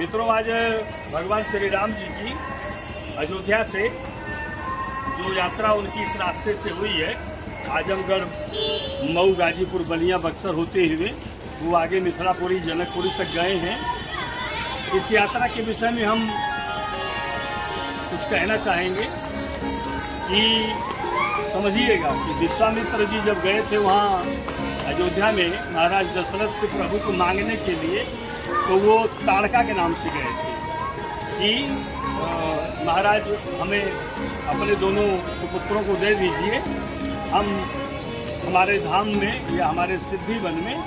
मित्रों, आज भगवान श्री राम जी की अयोध्या से जो यात्रा उनकी इस रास्ते से हुई है, आजमगढ़, मऊ, गाजीपुर, बलिया, बक्सर होते हुए वो आगे मिथिलापुरी, जनकपुरी तक गए हैं। इस यात्रा के विषय में हम कुछ कहना चाहेंगे कि समझिएगा कि विश्वामित्र जी जब गए थे वहाँ अयोध्या में महाराज दशरथ से प्रभु को मांगने के लिए, तो वो ताड़का के नाम से गए थे कि महाराज हमें अपने दोनों सुपुत्रों को दे दीजिए, हम हमारे धाम में या हमारे सिद्धि वन में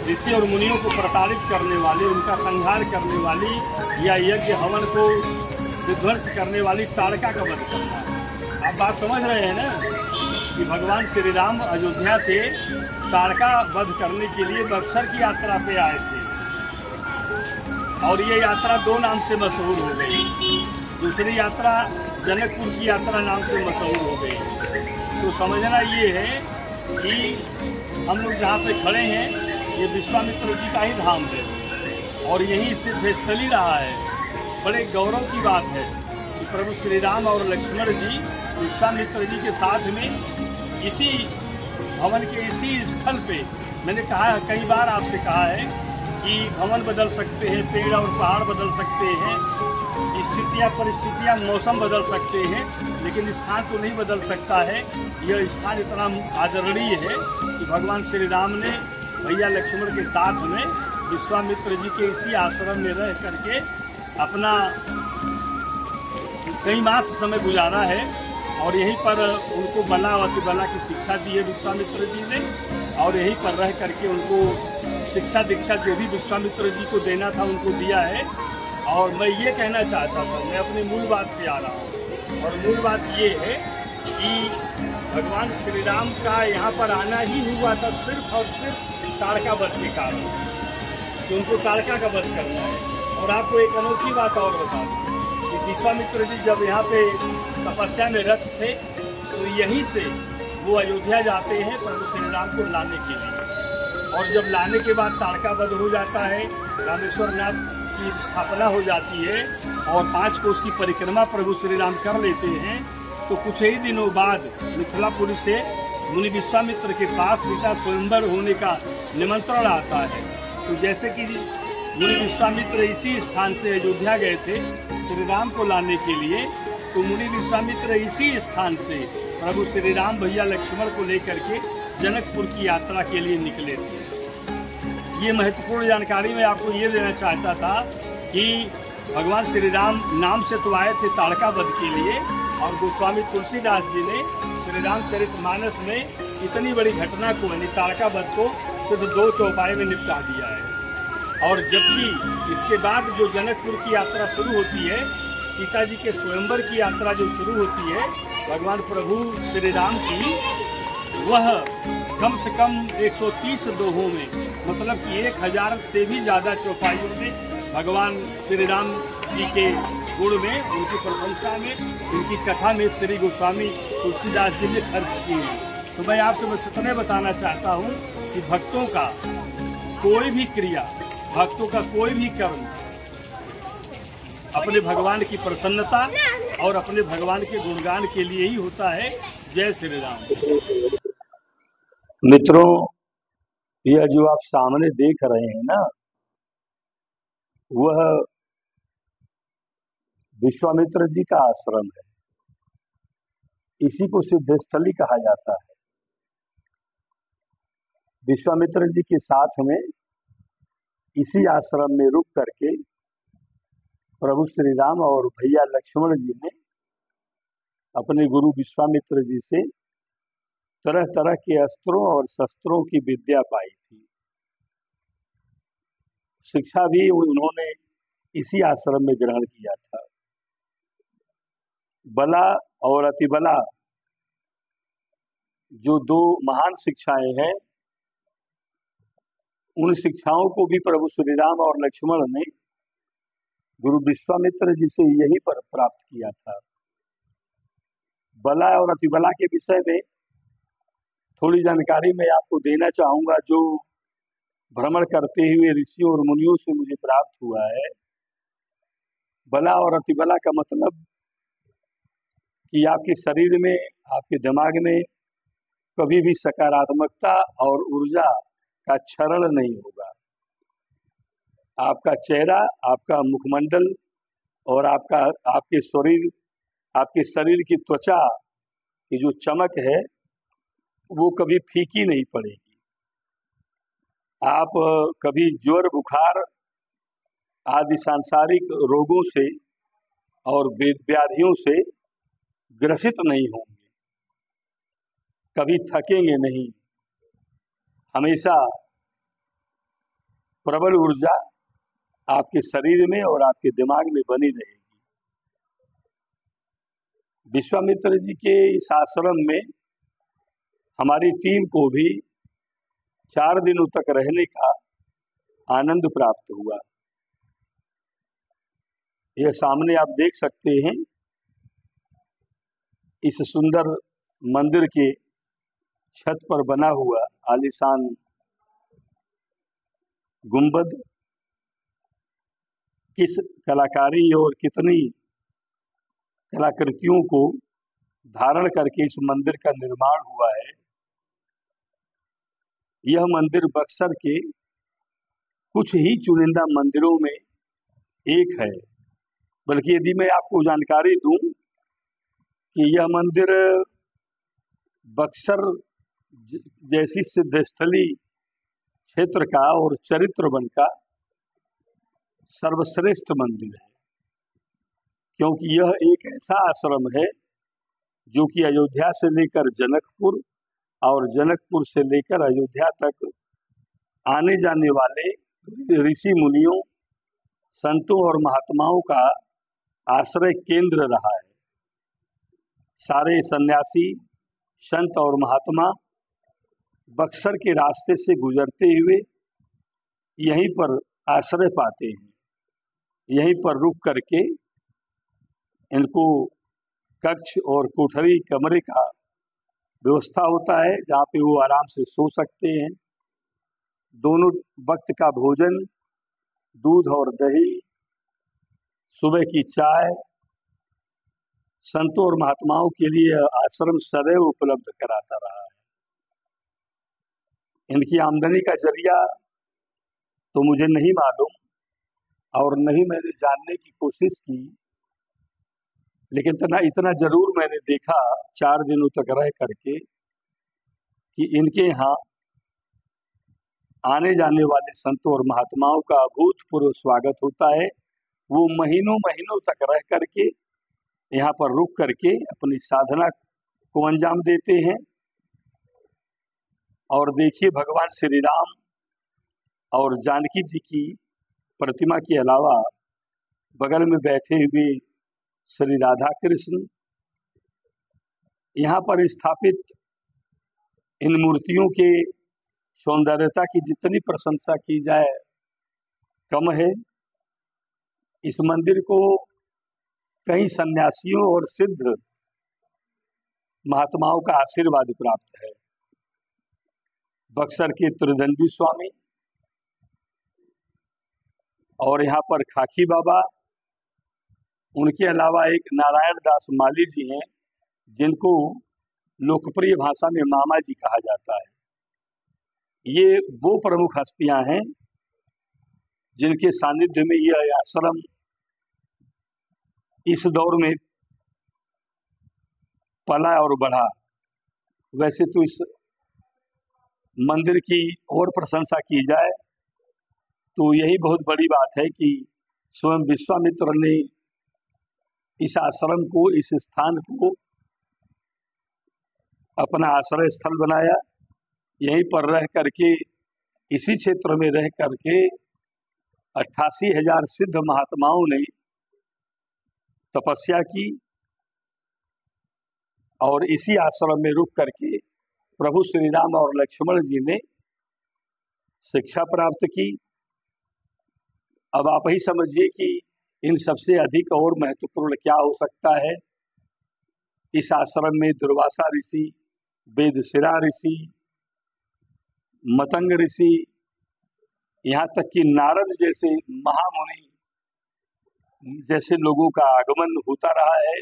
ऋषि और मुनियों को प्रताड़ित करने वाले, उनका संहार करने वाली या यज्ञ हवन को विध्वंस करने वाली ताड़का का वध करना है। आप बात समझ रहे हैं ना कि भगवान श्री राम अयोध्या से ताड़का वध करने के लिए बक्सर की यात्रा पे आए थे और ये यात्रा दो नाम से मशहूर हो गई। दूसरी यात्रा जनकपुर की यात्रा नाम से मशहूर हो गई। तो समझना ये है कि हम लोग जहाँ पे खड़े हैं ये विश्वामित्र जी का ही धाम है और यही सिद्ध स्थली रहा है। बड़े गौरव की बात है कि प्रभु श्री राम और लक्ष्मण जी विश्वामित्र जी के साथ में इसी भवन के इसी स्थल पे, मैंने कहा कई बार आपसे कहा है कि भवन बदल सकते हैं, पेड़ और पहाड़ बदल सकते हैं, स्थितियाँ परिस्थितियाँ मौसम बदल सकते हैं, लेकिन स्थान तो नहीं बदल सकता है। यह स्थान इतना आदरणीय है कि भगवान श्री राम ने भैया लक्ष्मण के साथ में विश्वामित्र जी के इसी आश्रम में रह करके अपना कई मास समय गुजारा है और यहीं पर उनको बला और अतिबला की शिक्षा दी है विश्वामित्र जी ने, और यहीं पर रह करके उनको शिक्षा दीक्षा जो भी विश्वामित्र जी को देना था उनको दिया है। और मैं ये कहना चाहता था, मैं अपनी मूल बात पे आ रहा हूँ और मूल बात ये है कि भगवान श्री राम का यहाँ पर आना ही हुआ था सिर्फ और सिर्फ ताड़का वध के कारण, कि उनको ताड़का का वध करना है। और आपको एक अनोखी बात और बता दूँ कि विश्वामित्र जी जब यहाँ पे तपस्या में रत थे तो यहीं से वो अयोध्या जाते हैं प्रभु श्री राम को लाने के लिए, और जब लाने के बाद ताड़का वध हो जाता है, रामेश्वर नाथ की स्थापना हो जाती है और 5 कोस की परिक्रमा प्रभु श्री राम कर लेते हैं, तो कुछ ही दिनों बाद मिथिलापुरी से मुनि विश्वामित्र के पास सीता स्वयंवर होने का निमंत्रण आता है। तो जैसे कि मुनि विश्वामित्र इसी स्थान से अयोध्या गए थे श्री राम को लाने के लिए, तो मुनि विश्वामित्र इसी स्थान से प्रभु श्री राम भैया लक्ष्मण को लेकर के जनकपुर की यात्रा के लिए निकले थे। ये महत्वपूर्ण जानकारी मैं आपको ये देना चाहता था कि भगवान श्री राम नाम से तो आए थे ताड़का वध के लिए, और गोस्वामी तुलसीदास जी ने श्री रामचरितमानस में इतनी बड़ी घटना को, यानी ताड़का वध को, सिर्फ 2 चौपाई में निपटा दिया है। और जबकि इसके बाद जो जनकपुर की यात्रा शुरू होती है, सीता जी के स्वयंवर की यात्रा जो शुरू होती है भगवान प्रभु श्री राम की, वह कम से कम 130 दोहों में, मतलब कि 1000 से भी ज़्यादा चौपाइयों में भगवान श्री राम जी के गुण में, उनकी प्रशंसा में, उनकी कथा में श्री गोस्वामी तुलसीदास जी ने खर्च की है। तो मैं आपसे बस इतने बताना चाहता हूँ कि भक्तों का कोई भी क्रिया, भक्तों का कोई भी कर्म अपने भगवान की प्रसन्नता और अपने भगवान के गुणगान के लिए ही होता है। जय श्री राम। मित्रों, यह जो आप सामने देख रहे हैं ना, वह विश्वामित्र जी का आश्रम है। इसी को सिद्धस्थली कहा जाता है। विश्वामित्र जी के साथ में इसी आश्रम में रुक करके प्रभु श्री राम और भैया लक्ष्मण जी ने अपने गुरु विश्वामित्र जी से तरह तरह के अस्त्रों और शस्त्रों की विद्या पाई थी। शिक्षा भी उन्होंने इसी आश्रम में ग्रहण किया था। बला और अतिबला जो 2 महान शिक्षाएं हैं, उन शिक्षाओं को भी प्रभु श्री राम और लक्ष्मण ने गुरु विश्वामित्र जी से यहीं पर प्राप्त किया था। बला और अतिबला के विषय में थोड़ी जानकारी मैं आपको देना चाहूंगा। जो भ्रमण करते हुए ऋषियों और मुनियों से मुझे प्राप्त हुआ है। बला और अतिबला का मतलब कि आपके शरीर में, आपके दिमाग में कभी भी सकारात्मकता और ऊर्जा का क्षरण नहीं होगा। आपका चेहरा, आपका मुखमंडल और आपके शरीर की त्वचा की जो चमक है वो कभी फीकी नहीं पड़ेगी। आप कभी ज्वर, बुखार आदि सांसारिक रोगों से और व्याधियों से ग्रसित नहीं होंगे, कभी थकेंगे नहीं। हमेशा प्रबल ऊर्जा आपके शरीर में और आपके दिमाग में बनी रहेगी। विश्वामित्र जी के इस आश्रम में हमारी टीम को भी 4 दिनों तक रहने का आनंद प्राप्त हुआ। यह सामने आप देख सकते हैं, इस सुंदर मंदिर के छत पर बना हुआ आलीशान गुंबद किस कलाकारी और कितनी कलाकृतियों को धारण करके इस मंदिर का निर्माण हुआ है। यह मंदिर बक्सर के कुछ ही चुनिंदा मंदिरों में एक है। बल्कि यदि मैं आपको जानकारी दूं कि यह मंदिर बक्सर जैसी सिद्धस्थली क्षेत्र का और चरित्र वन का सर्वश्रेष्ठ मंदिर है, क्योंकि यह एक ऐसा आश्रम है जो कि अयोध्या से लेकर जनकपुर और जनकपुर से लेकर अयोध्या तक आने जाने वाले ऋषि मुनियों, संतों और महात्माओं का आश्रय केंद्र रहा है। सारे सन्यासी, संत और महात्मा बक्सर के रास्ते से गुजरते हुए यहीं पर आश्रय पाते हैं। यहीं पर रुक करके इनको कक्ष और कोठरी, कमरे का व्यवस्था होता है, जहाँ पे वो आराम से सो सकते हैं। दोनों वक्त का भोजन, दूध और दही, सुबह की चाय, संतों और महात्माओं के लिए आश्रम सदैव उपलब्ध कराता रहा है। इनकी आमदनी का जरिया तो मुझे नहीं मालूम और नहीं मैंने जानने की कोशिश की, लेकिन इतना जरूर मैंने देखा 4 दिनों तक रह करके कि इनके यहाँ आने जाने वाले संतों और महात्माओं का अभूतपूर्व स्वागत होता है। वो महीनों महीनों तक रह करके यहाँ पर रुक करके अपनी साधना को अंजाम देते हैं। और देखिए, भगवान श्री राम और जानकी जी की प्रतिमा के अलावा बगल में बैठे हुए श्री राधा कृष्ण, यहाँ पर स्थापित इन मूर्तियों के सौंदर्यता की जितनी प्रशंसा की जाए कम है। इस मंदिर को कई सन्यासियों और सिद्ध महात्माओं का आशीर्वाद प्राप्त है। बक्सर के त्रिदंडी स्वामी और यहाँ पर खाकी बाबा, उनके अलावा एक नारायण दास माली जी हैं, जिनको लोकप्रिय भाषा में मामा जी कहा जाता है। ये वो प्रमुख हस्तियां हैं जिनके सानिध्य में यह आश्रम इस दौर में पला और बढ़ा। वैसे तो इस मंदिर की और प्रशंसा की जाए तो यही बहुत बड़ी बात है कि स्वयं विश्वामित्र ने इस आश्रम को, इस स्थान को अपना आश्रय स्थल बनाया। यहीं पर रह करके, इसी क्षेत्र में रह करके 88,000 सिद्ध महात्माओं ने तपस्या की और इसी आश्रम में रुक करके प्रभु श्री राम और लक्ष्मण जी ने शिक्षा प्राप्त की। अब आप ही समझिए कि इन सबसे अधिक और महत्वपूर्ण क्या हो सकता है। इस आश्रम में दुर्वासा ऋषि, वेदशिरा ऋषि, मतंग ऋषि, यहाँ तक कि नारद जैसे महामुनि जैसे लोगों का आगमन होता रहा है।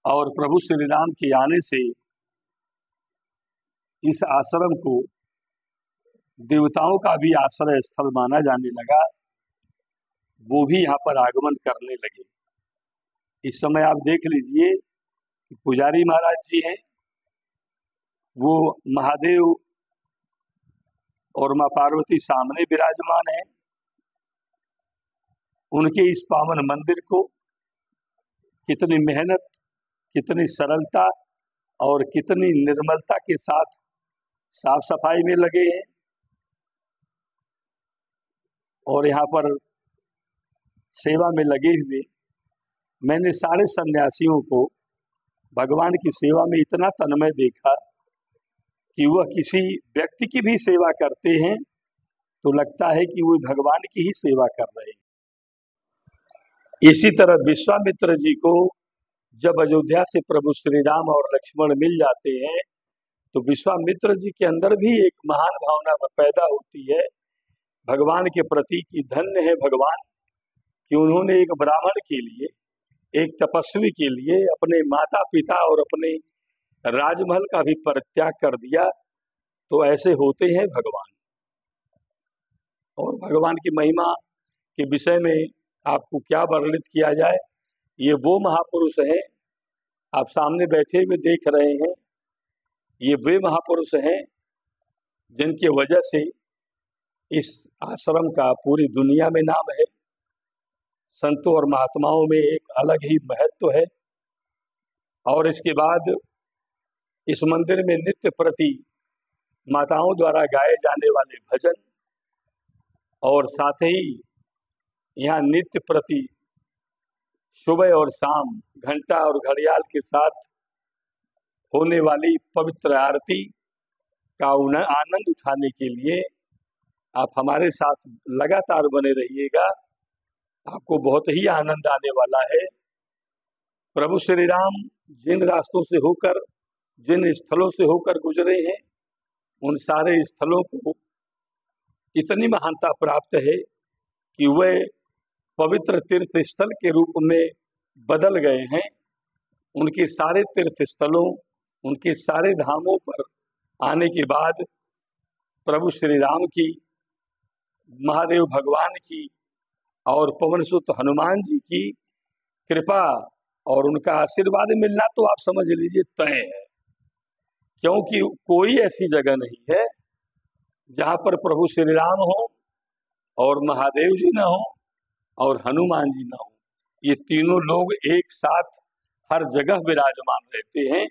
और प्रभु श्री राम के आने से इस आश्रम को देवताओं का भी आश्रय स्थल माना जाने लगा, वो भी यहाँ पर आगमन करने लगे। इस समय आप देख लीजिए कि पुजारी महाराज जी हैं, वो महादेव और माँ पार्वती सामने विराजमान है। उनके इस पावन मंदिर को कितनी मेहनत, कितनी सरलता और कितनी निर्मलता के साथ साफ सफाई में लगे हैं। और यहाँ पर सेवा में लगे हुए मैंने सारे सन्यासियों को भगवान की सेवा में इतना तन्मय देखा कि वह किसी व्यक्ति की भी सेवा करते हैं तो लगता है कि वो भगवान की ही सेवा कर रहे हैं। इसी तरह विश्वामित्र जी को जब अयोध्या से प्रभु श्री राम और लक्ष्मण मिल जाते हैं तो विश्वामित्र जी के अंदर भी एक महान भावना पैदा होती है भगवान के प्रति कि धन्य है भगवान कि उन्होंने एक ब्राह्मण के लिए, एक तपस्वी के लिए अपने माता पिता और अपने राजमहल का भी परित्याग कर दिया। तो ऐसे होते हैं भगवान। और भगवान की महिमा के विषय में आपको क्या वर्णित किया जाए। ये वो महापुरुष हैं, आप सामने बैठे हुए देख रहे हैं, ये वे महापुरुष हैं जिनके वजह से इस आश्रम का पूरी दुनिया में नाम है। संतों और महात्माओं में एक अलग ही महत्व है। और इसके बाद इस मंदिर में नित्य प्रति माताओं द्वारा गाए जाने वाले भजन और साथ ही यहाँ नित्य प्रति सुबह और शाम घंटा और घड़ियाल के साथ होने वाली पवित्र आरती का आनंद उठाने के लिए आप हमारे साथ लगातार बने रहिएगा। आपको बहुत ही आनंद आने वाला है। प्रभु श्री राम जिन रास्तों से होकर, जिन स्थलों से होकर गुजरे हैं, उन सारे स्थलों को इतनी महानता प्राप्त है कि वे पवित्र तीर्थ स्थल के रूप में बदल गए हैं। उनके सारे तीर्थ स्थलों, उनके सारे धामों पर आने के बाद प्रभु श्री राम की, महादेव भगवान की और पवनसुत हनुमान जी की कृपा और उनका आशीर्वाद मिलना तो आप समझ लीजिए तय है। क्योंकि कोई ऐसी जगह नहीं है जहाँ पर प्रभु श्री राम हो और महादेव जी न हो और हनुमान जी न हो। ये तीनों लोग एक साथ हर जगह विराजमान रहते हैं।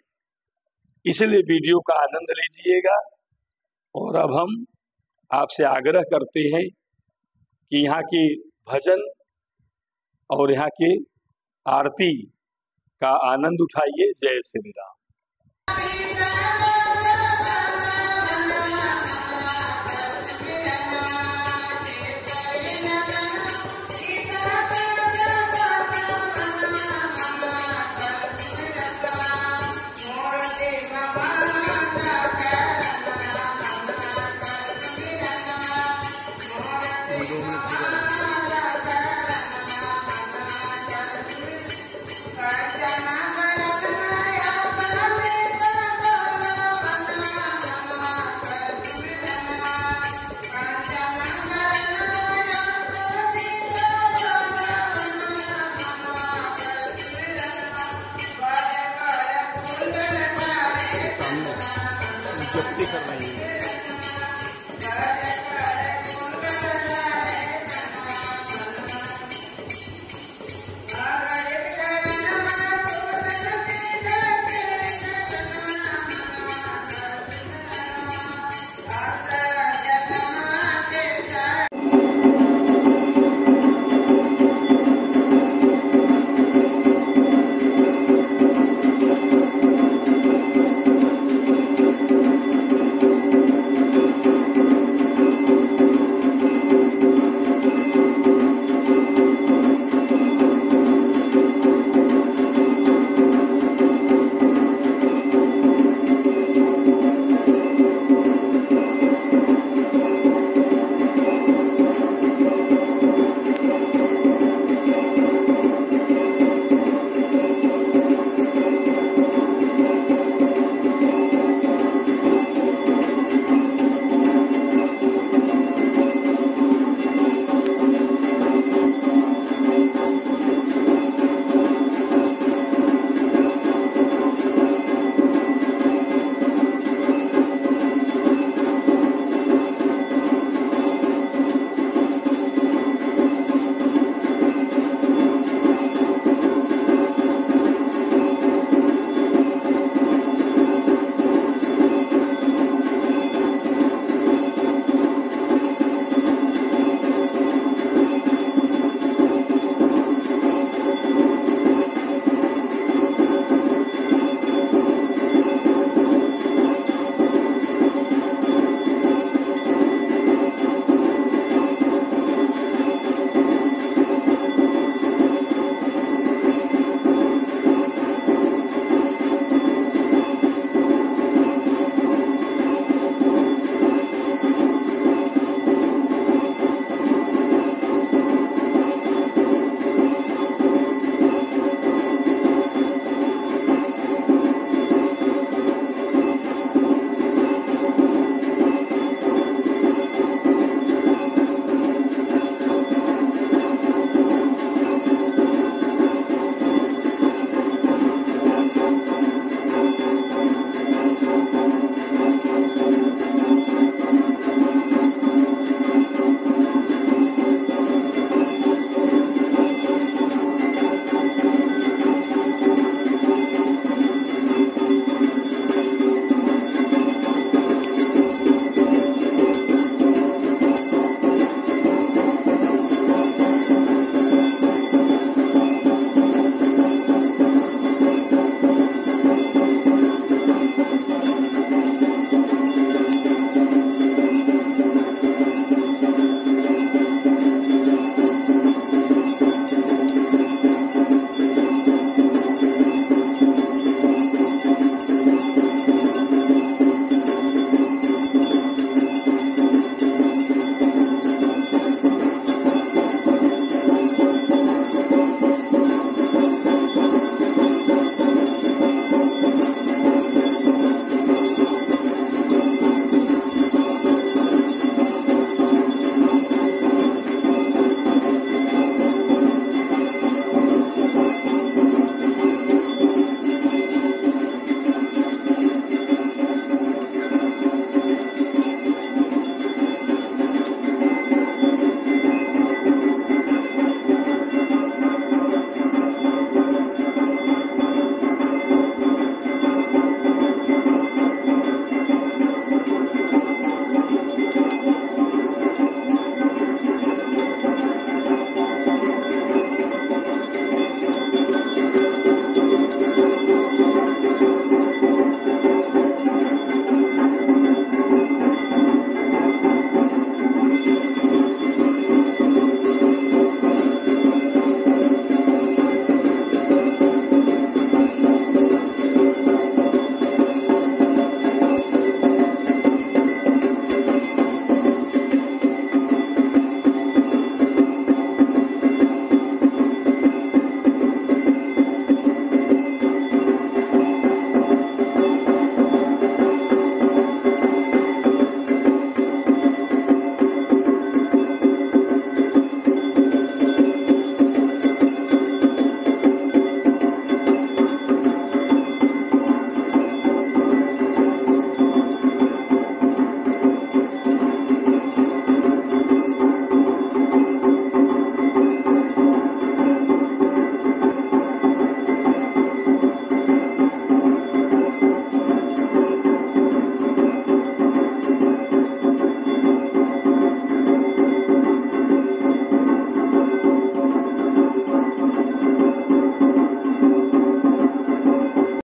इसलिए वीडियो का आनंद लीजिएगा। और अब हम आपसे आग्रह करते हैं कि यहाँ की भजन और यहाँ की आरती का आनंद उठाइए। जय श्री राम। दो मिनट